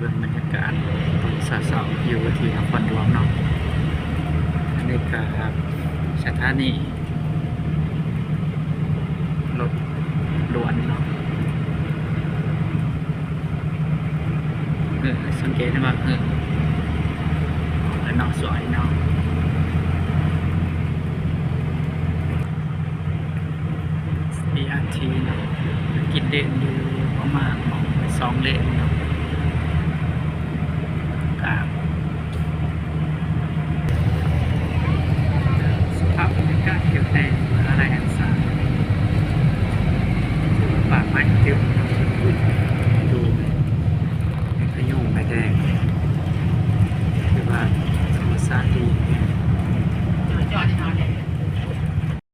เบิ่งบรรยากาศตอนเช้าๆอยู่ที่นครหลวงเนาะอันนี้ก็สถานีรถด่วนเนาะสังเกตได้ว่าแล้วเนาะสวยเนาะBRT เนาะกินเด่นอยู่ประมาณ2 เลนเนาะสภาพบรรยากาศเกี่ยวแต่อะไรแห่งสารป่าไม้เยอะ